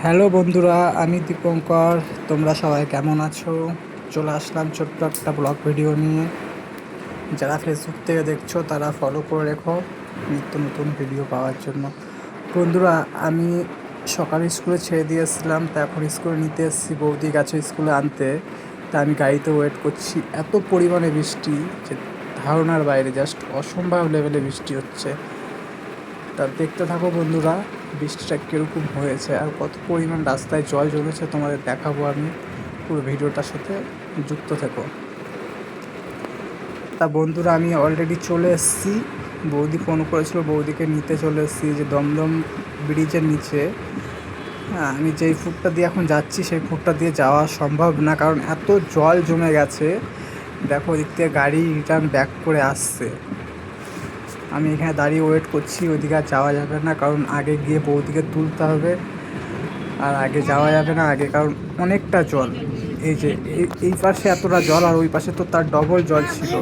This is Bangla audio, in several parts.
হ্যালো বন্ধুরা, আমি দীপঙ্কর। তোমরা সবাই কেমন আছো? চলে আসলাম ছোট্ট একটা ব্লগ ভিডিও নিয়ে। যারা ফেসবুক থেকে দেখছো তারা ফলো করে রেখো নিত্য নতুন ভিডিও পাওয়ার জন্য। বন্ধুরা, আমি সকালে স্কুলে ছেড়ে দিয়েছিলাম, তা এখন স্কুলে নিতে এসেছি, বৌদি গেছে স্কুলে আনতে। তা আমি গাড়িতে ওয়েট করছি। এত পরিমাণে বৃষ্টি যে ধারণার বাইরে, জাস্ট অসম্ভব লেভেলে বৃষ্টি হচ্ছে। তা দেখতে থাকো বন্ধুরা, বৃষ্টিটা কীরকম হয়েছে আর কত পরিমাণ রাস্তায় জল জমেছে তোমাদের দেখাবো আমি। পুরো ভিডিওটার সাথে যুক্ত থেকো। তা বন্ধুরা, আমি অলরেডি চলে এসেছি। বৌদি ফোন করেছিল, বৌদিকে নিতে চলে এসেছি যে দমদম ব্রিজের নিচে। হ্যাঁ, আমি যেই ফুটটা দিয়ে এখন যাচ্ছি সেই ফুটটা দিয়ে যাওয়া সম্ভব না, কারণ এত জল জমে গেছে। দেখো, ওদিক থেকে গাড়ি রিটার্ন ব্যাক করে আসছে। আমি এখানে দাঁড়িয়ে ওয়েট করছি, ওইদিকে আর যাওয়া যাবে না, কারণ আগে গিয়ে বৌদিকে তুলতে হবে। আর আগে যাওয়া যাবে না আগে, কারণ অনেকটা জল। এই যে এই পাশে এতটা জল, আর ওই পাশে তো তার ডবল জল ছিল।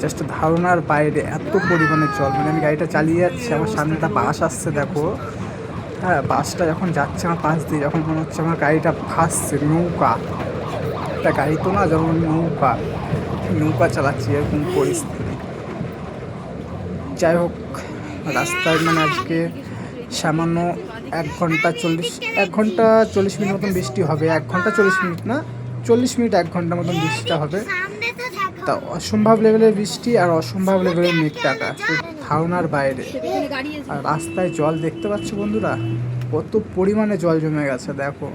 জাস্ট ধারণার বাইরে এত পরিমাণে জল। মানে আমি গাড়িটা চালিয়ে যাচ্ছি, আমার সামনে একটা বাস আসছে, দেখো। হ্যাঁ, বাসটা যখন যাচ্ছে আমার পাশ দিয়ে, যখন মনে হচ্ছে আমার গাড়িটা ভাসছে। নৌকা, একটা গাড়ি তো না, যেমন নৌকা নৌকা চালাচ্ছি, এরকম পরিস্থিতি। যাই হোক, রাস্তায় মানে আজকে সামান্য 1 ঘন্টা 40 মিনিট মতন বৃষ্টি হবে। 1 ঘন্টা 40 মিনিট না, 40 মিনিট 1 ঘন্টা মতন বৃষ্টিটা হবে। তা অসম্ভব লেভেলের বৃষ্টি আর অসম্ভব লেভেলের মেঘ আকাশ, ধারণার বাইরে। আর রাস্তায় জল দেখতে পাচ্ছ বন্ধুরা, কত পরিমাণে জল জমে গেছে দেখো।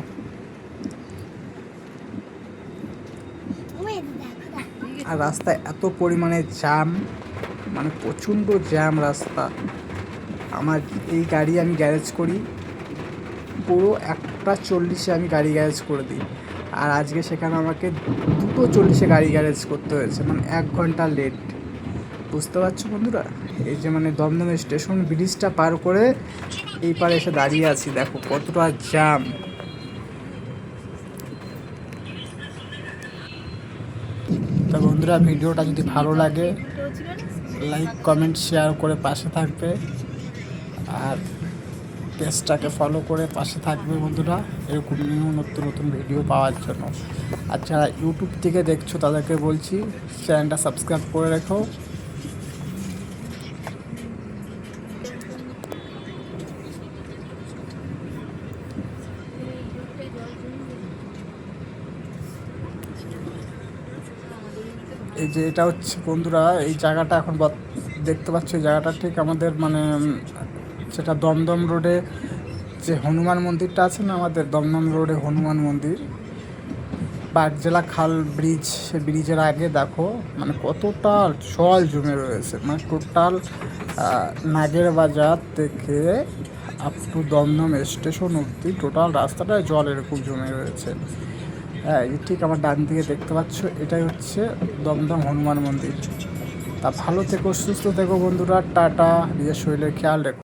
আর রাস্তায় এত পরিমাণে জ্যাম, মানে প্রচণ্ড জ্যাম রাস্তা। আমার এই গাড়ি আমি গ্যারেজ করি পুরো 1:40-এ আমি গাড়ি গ্যারেজ করে দিই। আর আজকে সেখানে আমাকে 2:40-এ গাড়ি গ্যারেজ করতে হয়েছে, মানে 1 ঘন্টা লেট। বুঝতে পারছো বন্ধুরা? এই যে মানে দমদম স্টেশন ব্রিজটা পার করে এই পারে এসে দাঁড়িয়ে আছি, দেখো কতটা জ্যাম। তা বন্ধুরা, ভিডিওটা যদি ভালো লাগে লাইক কমেন্ট শেয়ার করে পাশে থাকবে, আর পেজটাকে ফলো করে পাশে থাকবে বন্ধুরা, এরকম নিউ নতুন নতুন ভিডিও পাওয়ার জন্য। আর যারা ইউটিউব থেকে দেখছো তাদেরকে বলছি চ্যানেলটা সাবস্ক্রাইব করে রেখো। এই যে এটা হচ্ছে বন্ধুরা, এই জায়গাটা এখন দেখতে পাচ্ছ, এই জায়গাটা ঠিক আমাদের মানে যেটা দমদম রোডে যে হনুমান মন্দিরটা আছে না, আমাদের দমদম রোডে হনুমান মন্দির, বাগজেলা খাল ব্রিজ, সে ব্রিজের আগে দেখো মানে কতটা জল জমে রয়েছে। মানে টোটাল নাগের বাজার থেকে আপ টু দমদম স্টেশন অবধি টোটাল রাস্তাটায় জল এরকম জমে রয়েছে। হ্যাঁ, এই ঠিক আমার ডান দিকে দেখতে পাচ্ছ, এটাই হচ্ছে দমদম হনুমান মন্দির। তা ভালো থেকো, সুস্থ থেকো বন্ধুরা, টাটা। নিজের শরীরের খেয়াল রেখো।